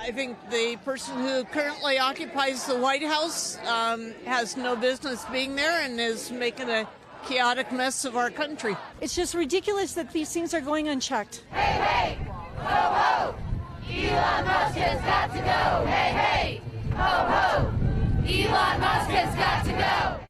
I think the person who currently occupies the White House has no business being there and is making a chaotic mess of our country. It's just ridiculous that these things are going unchecked. Hey, hey, ho, ho, Elon Musk has got to go. Hey, hey, ho, ho, Elon Musk has got to go.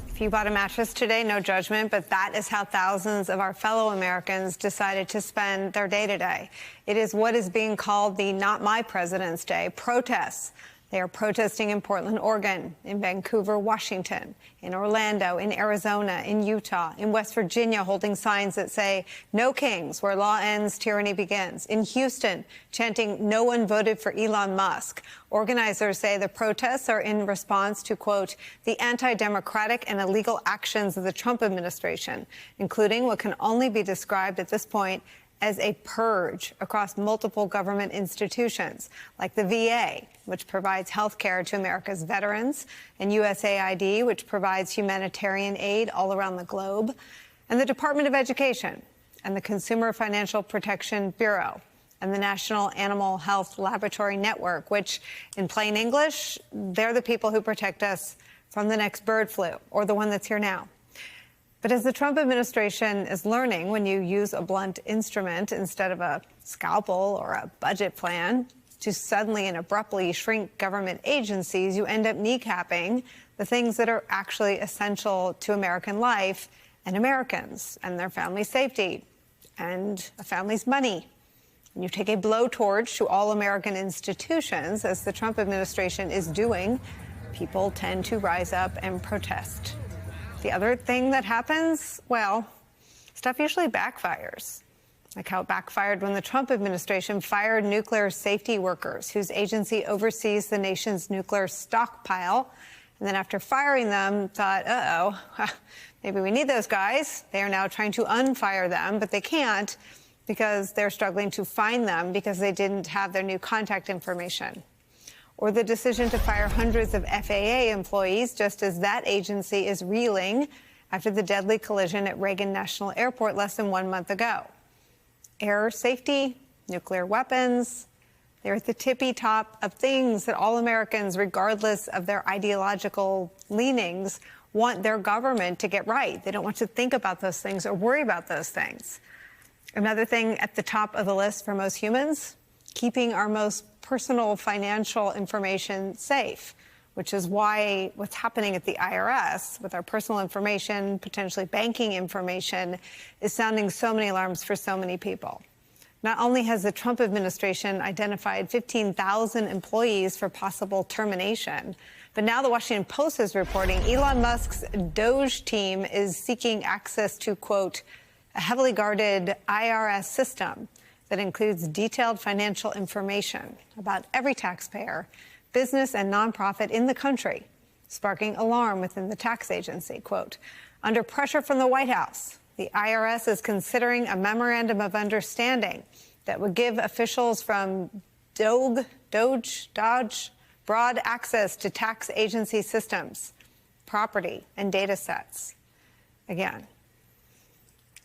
If you bought a mattress today, no judgment, but that is how thousands of our fellow Americans decided to spend their day today. It is what is being called the Not My President's Day protests. They are protesting in Portland, Oregon, in Vancouver, Washington, in Orlando, in Arizona, in Utah, in West Virginia, holding signs that say, "No kings, where law ends, tyranny begins." In Houston, chanting, "No one voted for Elon Musk." Organizers say the protests are in response to, quote, the anti-democratic and illegal actions of the Trump administration, including what can only be described at this point as a purge across multiple government institutions, like the VA, which provides health care to America's veterans, and USAID, which provides humanitarian aid all around the globe, and the Department of Education, and the Consumer Financial Protection Bureau, and the National Animal Health Laboratory Network, which, in plain English, they're the people who protect us from the next bird flu, or the one that's here now. But as the Trump administration is learning, when you use a blunt instrument instead of a scalpel or a budget plan to suddenly and abruptly shrink government agencies, you end up kneecapping the things that are actually essential to American life and Americans and their family safety and a family's money. When you take a blowtorch to all American institutions, as the Trump administration is doing, people tend to rise up and protest. The other thing that happens, well, stuff usually backfires, like how it backfired when the Trump administration fired nuclear safety workers whose agency oversees the nation's nuclear stockpile. And then after firing them, thought, maybe we need those guys. They are now trying to unfire them, but they can't because they're struggling to find them because they didn't have their new contact information. Or the decision to fire hundreds of FAA employees just as that agency is reeling after the deadly collision at Reagan National Airport less than 1 month ago. Air safety, nuclear weapons, they're at the tippy top of things that all Americans, regardless of their ideological leanings, want their government to get right. They don't want to think about those things or worry about those things. Another thing at the top of the list for most humans, keeping our most personal financial information safe, which is why what's happening at the IRS with our personal information, potentially banking information, is sounding so many alarms for so many people. Not only has the Trump administration identified 15,000 employees for possible termination, but now the Washington Post is reporting Elon Musk's Doge team is seeking access to, quote, a heavily guarded IRS system that includes detailed financial information about every taxpayer, business and nonprofit in the country, sparking alarm within the tax agency. Quote, under pressure from the White House, the IRS is considering a memorandum of understanding that would give officials from Doge, broad access to tax agency systems, property, and data sets. Again,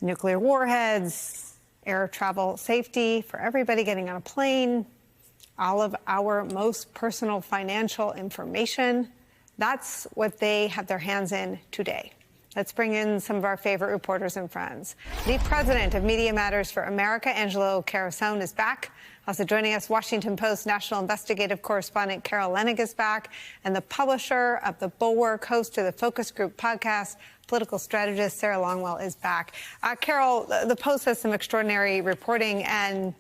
nuclear warheads, air travel safety for everybody getting on a plane, all of our most personal financial information. That's what they have their hands in today. Let's bring in some of our favorite reporters and friends. The president of Media Matters for America, Angelo Carusone, is back. Also joining us, Washington Post national investigative correspondent Carol Leonnig is back, and the publisher of The Bulwark, host of the Focus Group podcast, political strategist Sarah Longwell is back. Carol, the Post has some extraordinary reporting and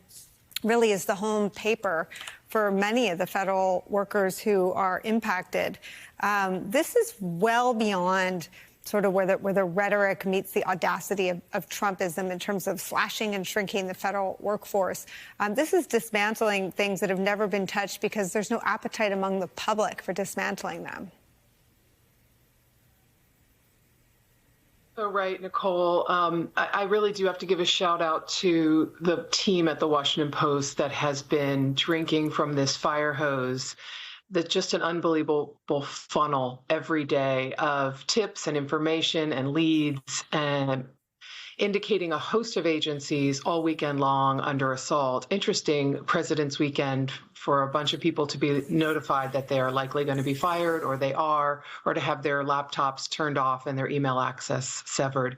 really is the home paper for many of the federal workers who are impacted. This is well beyond sort of where the rhetoric meets the audacity of Trumpism in terms of slashing and shrinking the federal workforce. This is dismantling things that have never been touched because there's no appetite among the public for dismantling them. So right, Nicole. I really do have to give a shout out to the team at the Washington Post that has been drinking from this fire hose. That's just an unbelievable funnel every day of tips and information and leads. And indicating a host of agencies all weekend long under assault. Interesting President's Weekend for a bunch of people to be notified that they are likely going to be fired, or they are, or to have their laptops turned off and their email access severed.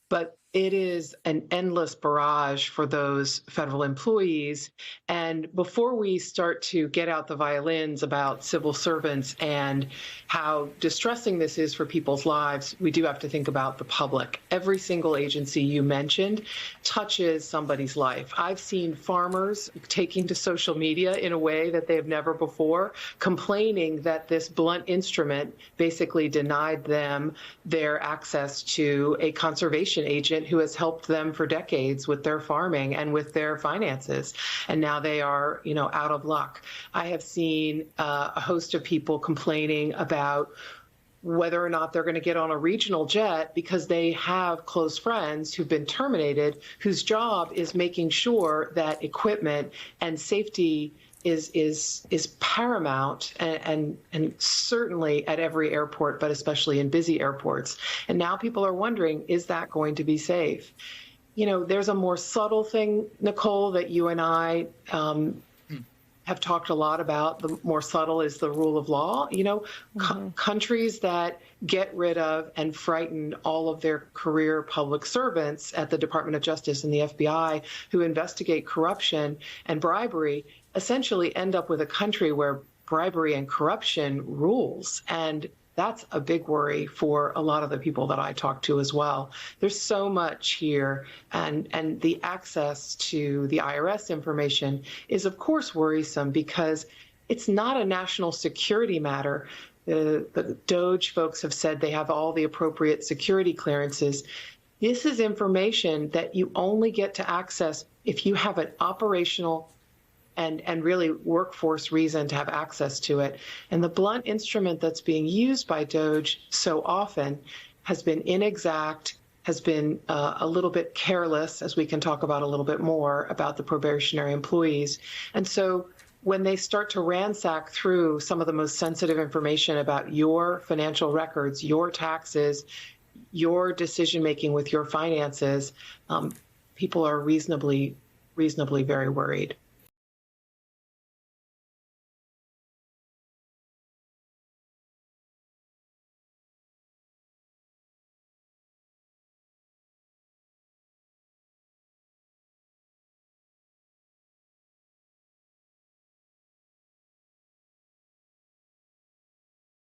But it is an endless barrage for those federal employees. And before we start to get out the violins about civil servants and how distressing this is for people's lives, we do have to think about the public. Every single agency you mentioned touches somebody's life. I've seen farmers taking to social media in a way that they have never before, complaining that this blunt instrument basically denied them their access to a conservation agent who has helped them for decades with their farming and with their finances. And now they are, out of luck. I have seen a host of people complaining about whether or not they're going to get on a regional jet because they have close friends who've been terminated, whose job is making sure that equipment and safety is paramount, and certainly at every airport, but especially in busy airports. And now people are wondering, is that going to be safe? There's a more subtle thing, Nicole, that you and I have talked a lot about. The more subtle is the rule of law. Countries that get rid of and frighten all of their career public servants at the Department of Justice and the FBI who investigate corruption and bribery essentially end up with a country where bribery and corruption rules. And that's a big worry for a lot of the people that I talk to as well. There's so much here, and the access to the IRS information is, of course, worrisome because it's not a national security matter. The DOJ folks have said they have all the appropriate security clearances. This is information that you only get to access if you have an operational and really workforce reason to have access to it. And the blunt instrument that's being used by DOJ so often has been inexact, has been a little bit careless, as we can talk about a little bit more about the probationary employees. And so when they start to ransack through some of the most sensitive information about your financial records, your taxes, your decision-making with your finances, people are reasonably very worried.